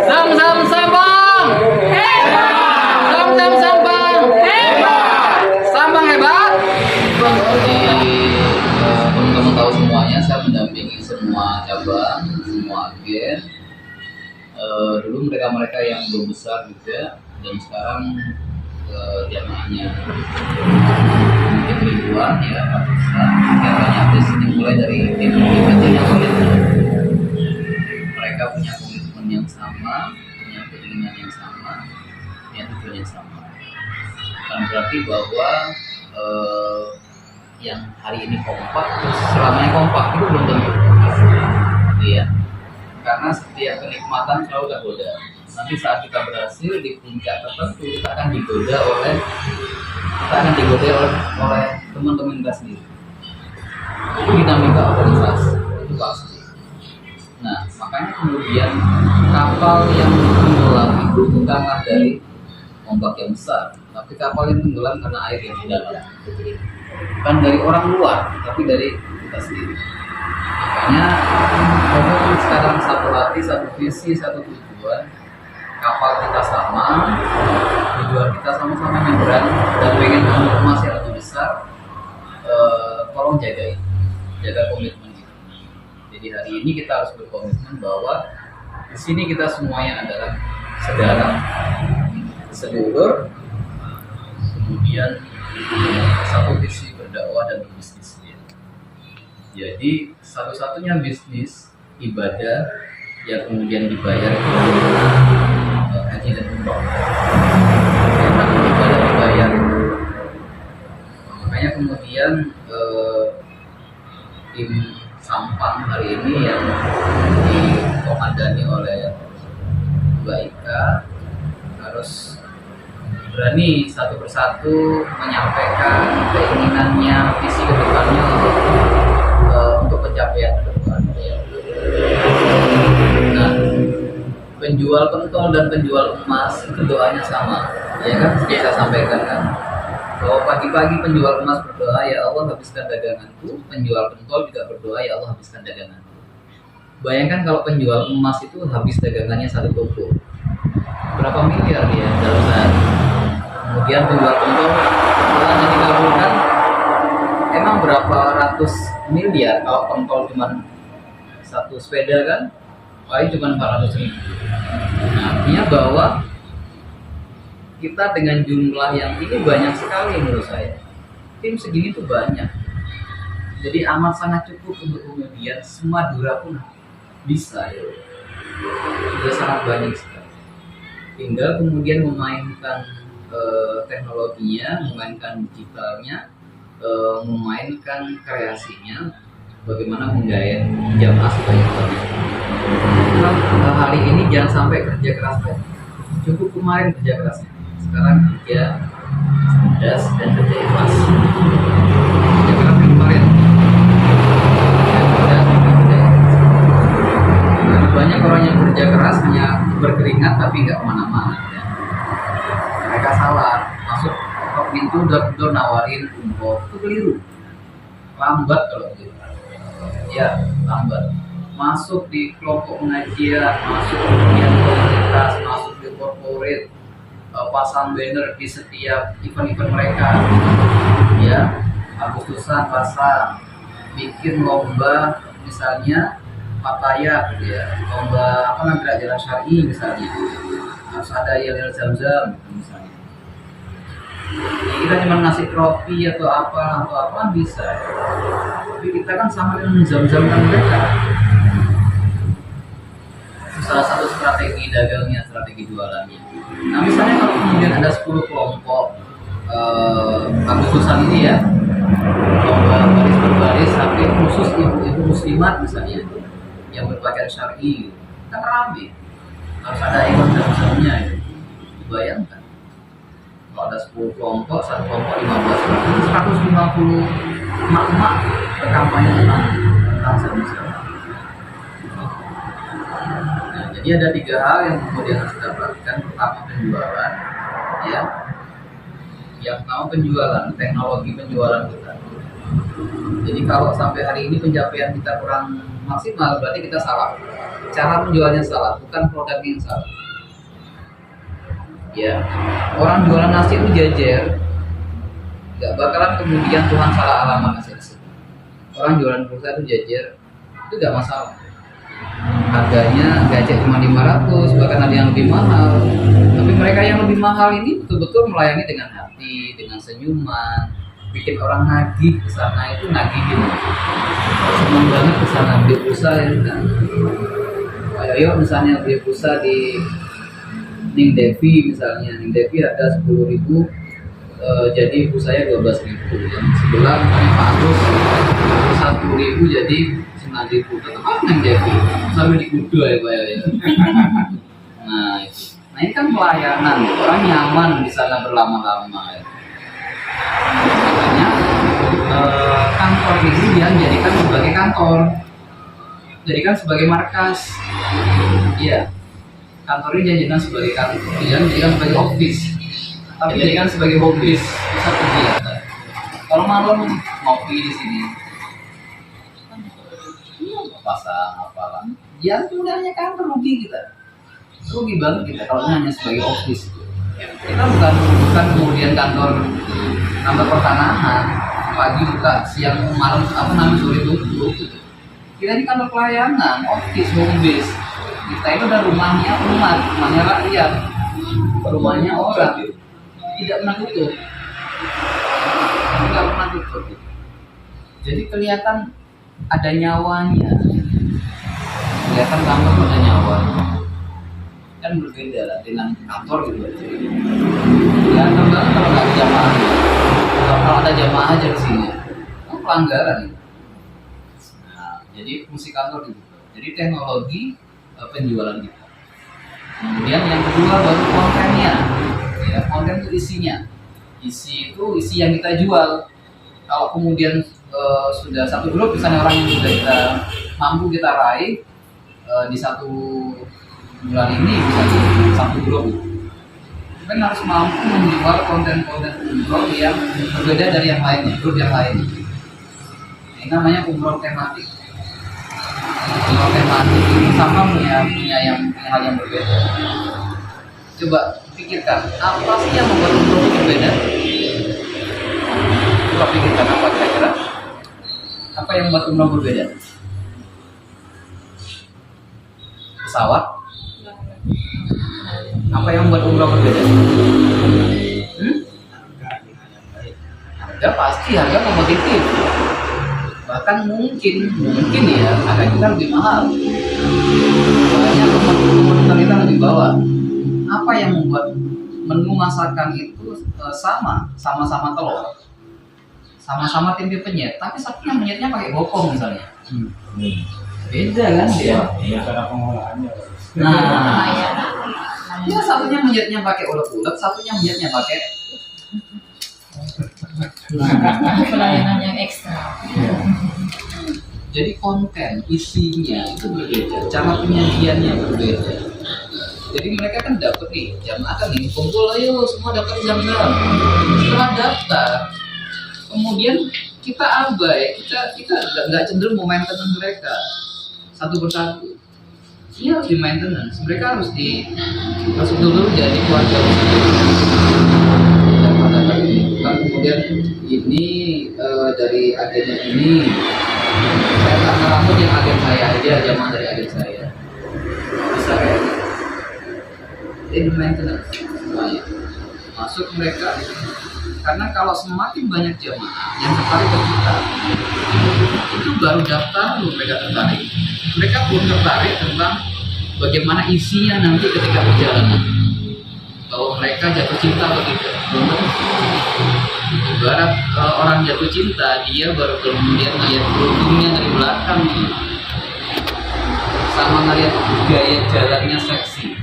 Sam sam Sabang hebat. Sam Sabang hebat. Sabang hebat. Jadi teman-teman tahu semuanya, saya mendampingi semua cabang, semua agen. Dulu mereka yang belum besar juga, dan sekarang jamaahnya mungkin ribuan ya, ratusan. Kegiatannya habis dimulai dari tim kecil yang solid. Mereka punya komitmen yang sama, punya keinginan yang sama, punya tujuan yang sama. Bukan berarti bahwa yang hari ini kompak terus selamanya kompak, itu belum tentu. Iya. Karena setiap kenikmatan selalu tergoda. Nanti saat kita berhasil di puncak tertentu, kita akan digoda oleh teman-teman kita sendiri. Itu dinamika organisasi, itu pasti. Nah, makanya kemudian kapal yang tenggelam itu bukanlah dari ombak yang besar, tapi kapal yang tenggelam karena air yang di dalam. Bukan dari orang luar, tapi dari kita sendiri. Makanya komitmen sekarang satu hati, satu visi, satu tujuan. Kapal kita sama, tujuan kita sama-sama nyebrang dan pengen ambil emas yang lebih besar. Tolong jaga komitmen kita. Jadi hari ini kita harus berkomitmen bahwa di sini kita semuanya adalah saudara, sedulur, kemudian satu visi berdakwah dan berbisnis. Jadi satu-satunya bisnis ibadah yang kemudian dibayar itu haji dan umroh. Karena ibadah dibayar. Makanya kemudian tim Sampang hari ini yang dikomandani oleh Mbak Ika harus berani satu persatu menyampaikan keinginannya, visi ke depannya untuk pencapaian ke depan. Nah, penjual pentol dan penjual emas itu doanya sama, ya kan? Seperti saya sampaikan kan, bahwa pagi-pagi penjual emas berdoa, ya Allah habiskan daganganku. Penjual pentol juga berdoa, ya Allah habiskan daganganku. Bayangkan kalau penjual emas itu habis dagangannya satu toko, berapa miliar dia dalam sehari. Kemudian penjual pentol setelahnya dikabulkan, emang berapa ratus miliar kalau pentol cuma satu sepeda kan, paling cuma 400.000. Nah, artinya bahwa kita dengan jumlah yang ini banyak sekali menurut saya. Tim segini tuh banyak. Jadi amat sangat cukup untuk kemudian Semadura pun bisa ya. Sudah sangat banyak sekali. Tinggal kemudian memainkan teknologinya, memainkan digitalnya, memainkan kreasinya, bagaimana menggait jamaah sebanyak-banyaknya. Hari ini jangan sampai kerja keras, cukup kemarin kerja kerasnya, sekarang kerja cerdas dan kerja ikhlas. Kerja keras kemarin, karena banyak orang yang kerja keras hanya berkeringat tapi nggak kemana-mana. Ya. Mereka salah, masuk ke pintu door nawarin umroh, itu keliru, lambat kalau gitu. Ya, lambat. Masuk di kelompok pengajian, masuk kemudian komunitas, masuk di corporate, pasang banner di setiap event-event mereka, ya, Agustusan pasang, bikin lomba misalnya Fataya, gitu ya, lomba apa namanya jalan syar'i misalnya, harus ada yel zam-zam misalnya. Jadi kita cuma ngasih trofi atau apa bisa, tapi kita kan sama dengan zam-zamkan mereka. Salah satu strategi dagangnya, strategi jualannya. Nah misalnya kalau kemudian ada 10 kelompok Agustusan ini ya, lomba baris berbaris sampai khusus ibu-ibu muslimat misalnya yang berpakaian syar'i, kan rame, harus ada ikon dalamnya ya. Dibayangkan kalau ada 10 kelompok, satu kelompok 15, 150 emak-emak berkampanye tentang zam-zam. Jadi ada 3 hal yang kemudian harus kita perhatikan. Pertama penjualan, ya. Yang pertama penjualan, teknologi penjualan kita. Jadi kalau sampai hari ini pencapaian kita kurang maksimal, berarti kita salah. Cara menjualnya salah, bukan produknya yang salah. Ya, orang jualan nasi itu jajar, nggak bakalan kemudian Tuhan salah alamat nasi. Orang jualan pulsa itu jajar, itu nggak masalah. Harganya gajah cuma 500, bahkan ada yang lebih mahal. Tapi mereka yang lebih mahal ini betul-betul melayani dengan hati, dengan senyuman, bikin orang nagih ke sana, itu nagih gitu. Senang banget ke sana beli pulsa ya kan. Ayo misalnya beli pulsa di Ning Devi misalnya, Ning Devi harga 10.000, jadi pulsanya 12.000. Yang sebelah misalnya Pak Agus 10.000 jadi 9.000. Tetap apa Ning Devi sampai di kudu ya Pak ya. Nah ini kan pelayanan, orang nyaman di sana berlama-lama ya. Makanya kantor ini dia jadikan sebagai kantor, jadikan sebagai markas. Iya, kantor ini jadikan sebagai kantor, jadikan sebagai office, tapi jadikan sebagai office pusat kegiatan. Kalau malam ngopi di sini, pasang apalah, ya itu udah hanya kantor, rugi kita, rugi banget kita kalau hanya sebagai office. Kita bukan kemudian kantor pertanahan, pagi buka, siang malam sore tutup gitu. Kita ini kantor pelayanan, office, home base. Kita itu udah rumahnya umat, rumahnya rakyat, rumahnya orang, tidak pernah tutup, tidak pernah tutup. Jadi kelihatan ada nyawanya, kelihatan kantor ada nyawanya. Kan berbeda dengan kantor gitu aja. Ya banget kalau nggak ada jamaah, kalau ada jamaah aja di sini, itu pelanggaran. Nah, jadi fungsi kantor itu. Jadi teknologi penjualan kita. Kemudian yang kedua baru kontennya, ya konten itu isinya. Isi itu isi yang kita jual. Kalau kemudian sudah satu grup, misalnya orang yang sudah kita mampu kita raih di satu bulan ini bisa satu grup, kan harus mampu menjual konten-konten umroh yang berbeda dari yang lainnya, grup yang lain. Ini namanya umroh tematik. Umroh tematik ini sama punya hal yang berbeda. Coba pikirkan, apa sih yang membuat umroh itu berbeda? Coba pikirkan apa kira-kira? Apa yang membuat umroh berbeda? Pesawat? Apa yang membuat umroh berbeda? Harga pasti, harga kompetitif. Bahkan mungkin ya harga kita lebih mahal. Soalnya kompetitor kita lebih bawah. Apa yang membuat menu masakan itu sama-sama telur, sama-sama tempe penyet, tapi satunya penyetnya pakai bokong misalnya. Beda kan dia? Iya, cara pengolahannya. Nah, ya satunya menyetnya pakai ulet-ulet, satunya menyetnya pakai pelayanan yang ekstra. Jadi konten isinya itu berbeda, cara penyajiannya berbeda. Jadi mereka kan dapat nih jamaah kan nih kumpul, ayo semua dapat jam-jam. Setelah daftar, kemudian kita abai, kita nggak cenderung mau maintenance mereka satu persatu. Ini harus di maintenance, mereka harus masuk dulu jadi keluarga dan kemudian ini dari agennya ini saya tak ngelamun yang agen saya aja, jamaah dari agen saya bisa kayak gitu. Jadi maintenance semuanya masuk mereka, karena kalau semakin banyak jamaah yang tertarik ke kita, itu baru daftar mereka tertarik. Mereka pun tertarik tentang bagaimana isinya nanti ketika perjalanan. Bahwa mereka jatuh cinta atau tidak. Ibarat orang jatuh cinta, dia baru kemudian melihat kerudungnya dari belakang, sama ngeliat gaya jalannya seksi.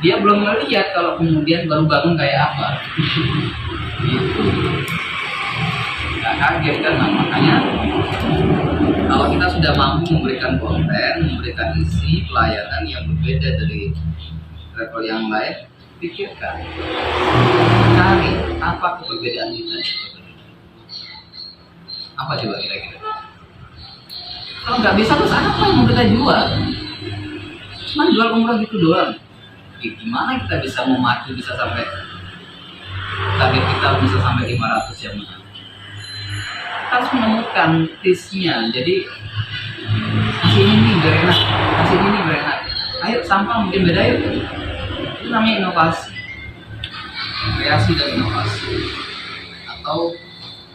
Dia belum melihat kalau kemudian baru bangun kayak apa. Gitu. Gak kaget kan, nah, makanya kalau kita sudah mampu memberikan konten, memberikan isi pelayanan yang berbeda dari level yang lain, pikirkan, cari apa perbedaan kita. Apa coba kira-kira? Kalau nggak bisa terus apa yang mau kita jual? Cuma jual umroh gitu doang. Gimana kita bisa mau maju bisa sampai target kita bisa sampai 500 jamaah? Kita harus menemukan tisnya. Jadi kasih ini nih biar enak, kasih ini biar enak. Ayo sampah mungkin beda yuk. Itu namanya inovasi, kreasi dan inovasi, atau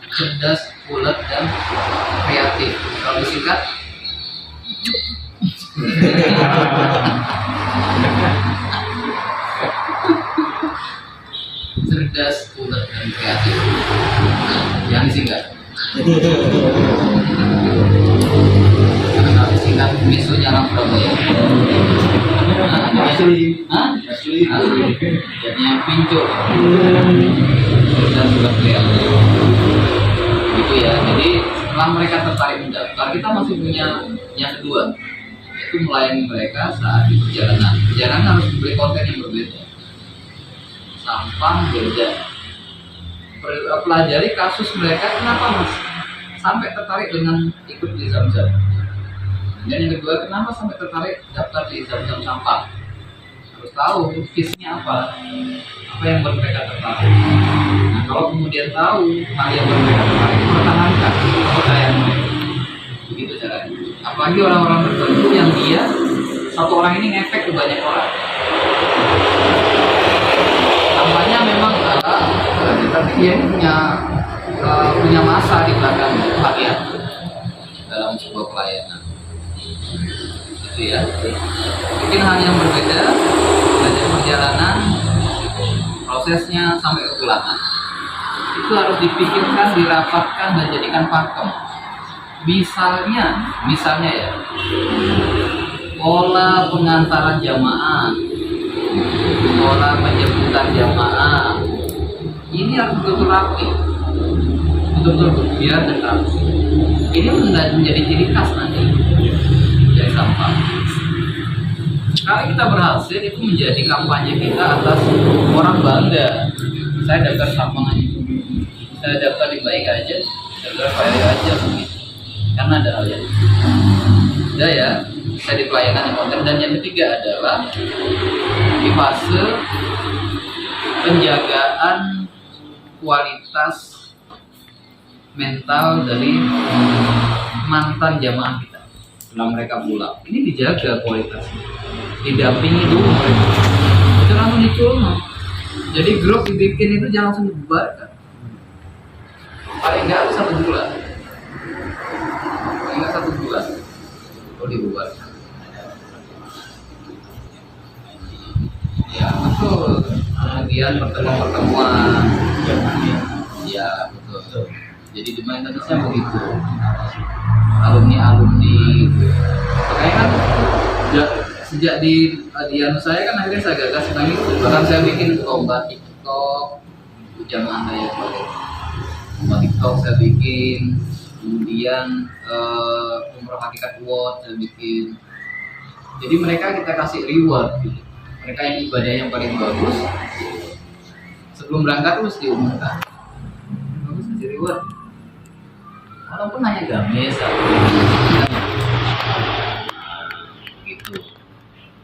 cerdas, ulet dan kreatif. Kalau disingkat cerdas, ulet dan kreatif. Yang disingkat. Karena disingkat misunya orang Surabaya. Asli. Hah? Asli. Jadinya pincu. Dan juga kreatif. Gitu ya. Jadi setelah mereka tertarik mendaftar, kita masih punya yang kedua, yaitu melayani mereka saat di perjalanan. Perjalanan harus diberi konten yang berbeda. Sampah beda. Pelajari kasus mereka, kenapa mas sampai tertarik dengan ikut di Zam-Zam. Dan yang kedua, kenapa sampai tertarik daftar di Zam-Zam sampah. Harus tahu kisahnya apa yang membuat mereka tertarik. Nah, kalau kemudian tahu hal yang membuat mereka tertarik, pertahankan kepercayaan mereka. Begitu caranya. Apalagi orang-orang tertentu yang dia satu orang ini ngefek ke banyak orang. Tampaknya memang tapi dia punya masa di belakang bagian dalam sebuah pelayanan. Itu ya. Mungkin hal yang berbeda, belajar perjalanan, prosesnya sampai kepulangan. Itu harus dipikirkan, dirapatkan dan jadikan pakem. Misalnya ya, pola pengantaran jamaah, pola penjemputan jamaah, ini harus betul-betul rapi, betul-betul berbiar dan rapi. Ini menjadi ciri khas nanti dari sampah. Kalau kita berhasil, itu menjadi kampanye kita atas orang bangga. Saya daftar sampah aja, saya daftar di Baik aja, daftar Baik aja begitu. Karena ada hal yang udah ya, saya di pelayanan yang konten. Dan yang ketiga adalah di fase penjagaan kualitas mental dari mantan jamaah kita setelah mereka pulang. Ini dijaga kualitasnya, didampingi dulu mereka, itu langsung diculno. Jadi grup dibikin itu jangan langsung dibubarkan, paling nggak harus 1 bulan, paling nggak 1 bulan kalau dibubarkan. Ya betul. Kemudian pertemuan ya betul. Jadi di maintenance-nya begitu, alumni makanya kan sejak di anu saya kan akhirnya saya gagas tentang itu. Bahkan saya bikin lomba TikTok jamaah saya lomba TikTok saya bikin, kemudian umroh hakikat award saya bikin. Jadi mereka kita kasih reward gitu. Mereka yang ibadah yang paling bagus sebelum berangkat terus diumumkan, bagus kasih reward. Walaupun hanya gamis gitu.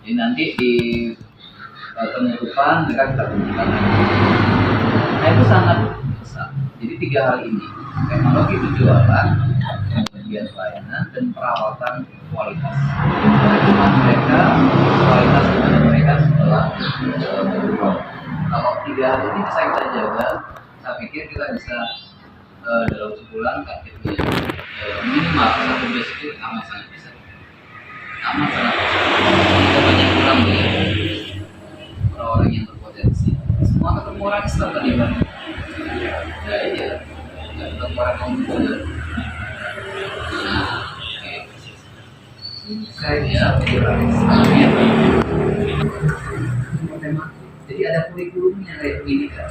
Jadi nanti di penutupan mereka kita tunjukkan. Nah itu sangat besar. Jadi 3 hal ini, teknologi penjualan, kemudian pelayanan dan perawatan kualitas. Mereka kualitas kepada mereka setelah berubah. Kalau 3 hal ini bisa kita jaga, saya pikir kita bisa dalam sebulan targetnya minimal 1 base itu amat sangat bisa. Kita banyak kurang ya orang-orang yang berpotensi. Semua ketemu orang Islam tadi kan? Ya iya, nggak ketemu orang komputer. Nah, saya jadi ada kurikulumnya kayak begini kan.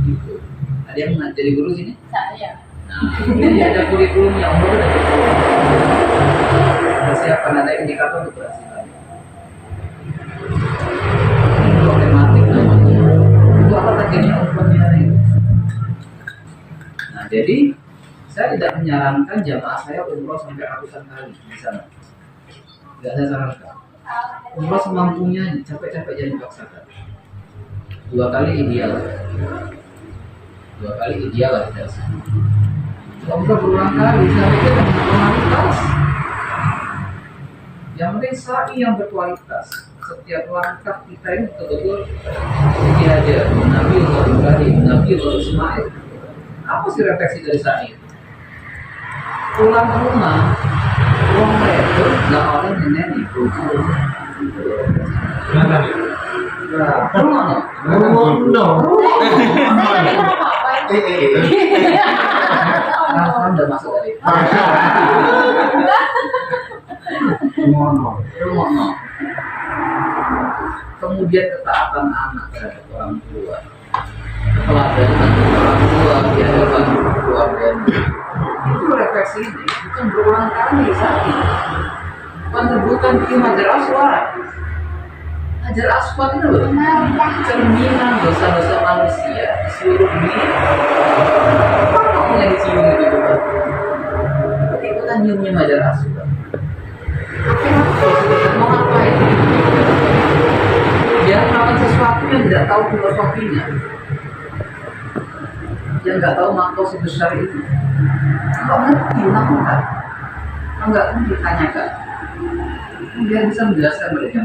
Gitu. Ada yang jadi guru sini? Saya. Nah, jadi ada kurikulumnya, umur udah persiapan, ada indikator untuk berhasil. Ini problematik namanya. Itu apa targetnya umurnya itu? Nah, jadi Saya tidak menyarankan jamaah saya umroh sampai ratusan kali di sana. Tidak saya sarankan. Umroh semampunya, capek-capek jangan dipaksakan. 2 kali ideal. 2 kali ideal lah tidak sih. Umroh berulang kali, saya pikir berkualitas. Yang penting sa'i yang berkualitas. Setiap langkah kita ini betul-betul seperti aja Nabi Allah Ibrahim, Nabi Allah Ismail. Apa sih refleksi dari sa'i? Pulang ke rumah, uang itu nggak oleh nenek ibu. Rumah no. Nah, udah masuk tadi. Rumah no. Kemudian ketaatan anak terhadap orang tua, keteladanan orang tua di hadapan keluarga. Itu refleksi ini, bukan berulang kali saat ini. Bukan rebutan bikin Hajar Aswad. Hajar Aswad itu loh, cerminan dosa-dosa manusia di seluruh dunia. Apa yang dicium itu coba? Ikutan nyium-nyium Hajar Aswad. Mau ngapain? Dia melakukan sesuatu yang tidak tahu filosofinya, yang nggak tahu makna sebesar itu. Nggak ngerti, lakukan. Nggak pun ditanyakan. Dia bisa menjelaskan mereka.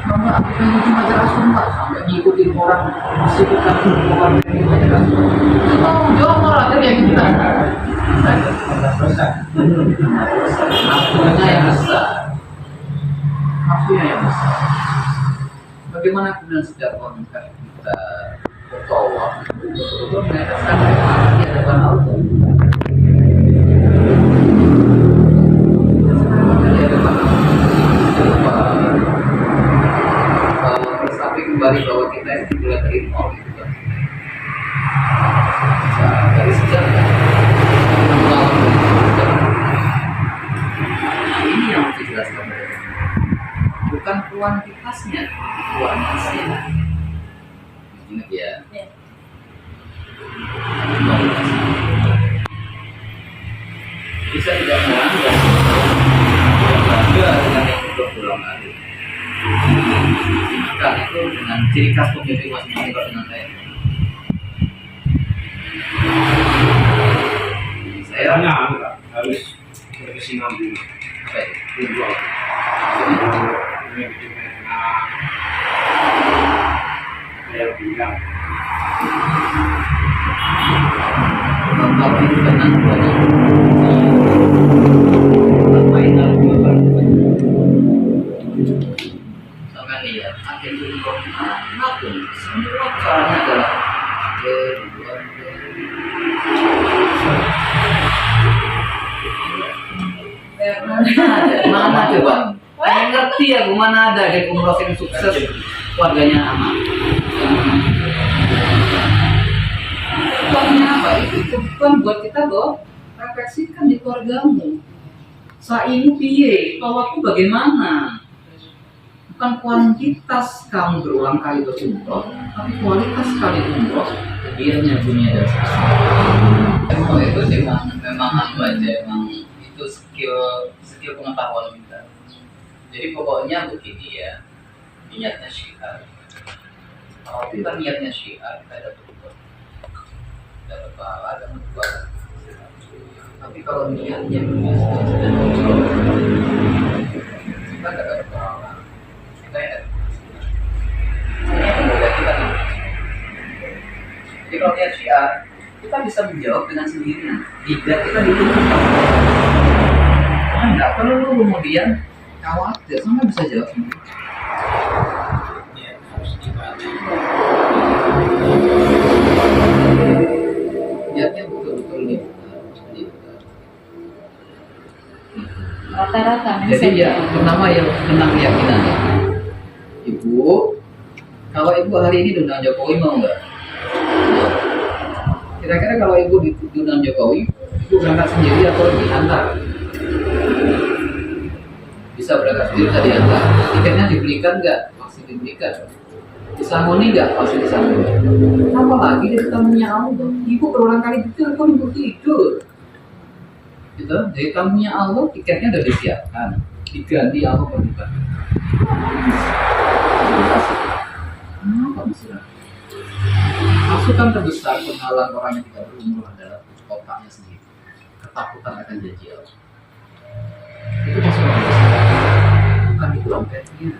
Mama, aku pengen cuma jelas sumpah sampai ngikutin orang disebutkan orang yang jelas. Oh, jawab orang aja kayak kita. Nafsunya yang besar. Nafsunya yang besar. Bagaimana kemudian setiap langkah kita bertawaf betul-betul menetapkan di hadapan Allah. Tapi kembali bahwa kita itu mulai dari nol gitu kan. Dari sejarah ini yang harus dijelaskan, bukan kuantitasnya, kualitasnya. Ingat ya. Bisa tidak melanggar dengan yang berulang kali. Maka itu dengan ciri khas pemimpin masing-masing kalau dengan saya harus berkesinambungan. apa itu? Visual. Saya bilang Bapak itu tenang banyak. Permainan juga misalkan lihat akhir umroh manapun semua caranya adalah mana coba? Saya ngerti ya, mana ada dari umroh yang sukses keluarganya aman. Bukannya apa itu bukan buat kita loh, refleksikan di keluargamu. Sa'imu piye, tawafku bagaimana? Bukan kuantitas kamu berulang kali berumroh, tapi kualitas kali umroh. Akhirnya dunia dan sekarang. Itu memang anu aja, memang itu skill pengetahuan kita. Jadi pokoknya begini ya, niatnya syiar. Kalau kita niatnya syiar, kita dapat pahala dan berbuat. Tapi kalau niatnya biasa dan muncul, kita tidak dapat pahala. Kita ya. Jadi kalau niat syiar, kita bisa menjawab dengan sendirinya. Tidak kita dituntut. Nggak perlu kemudian khawatir, sama bisa jawab sendiri. Niatnya betul-betul nih. Rata-rata Jadi ya pertama yang tentang keyakinan. Ibu, kalau ibu hari ini diundang Jokowi mau nggak? Kira-kira kalau ibu diundang Jokowi, ibu berangkat sendiri atau diantar? Bisa berangkat sendiri, bisa diantar. Tiketnya dibelikan nggak? Masih dibelikan. Disangoni nggak pasti disangoni. Apalagi dari tamunya Allah. Ibu berulang kali ditelepon untuk tidur. Gitu, dari tamunya Allah tiketnya udah disiapkan, diganti Allah berubah. Kenapa mesra? Masukan terbesar penghalang orang yang tidak berumur adalah otaknya sendiri. Ketakutan akan janji Allah. Itu masukan terbesar. Bukan di dompetnya.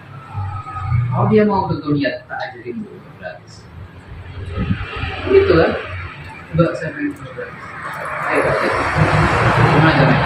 Kalau dia mau ke dunia, kita ajarin dulu gratis. Gitu kan? Mbak, saya pengen gratis. Ayo, gimana caranya?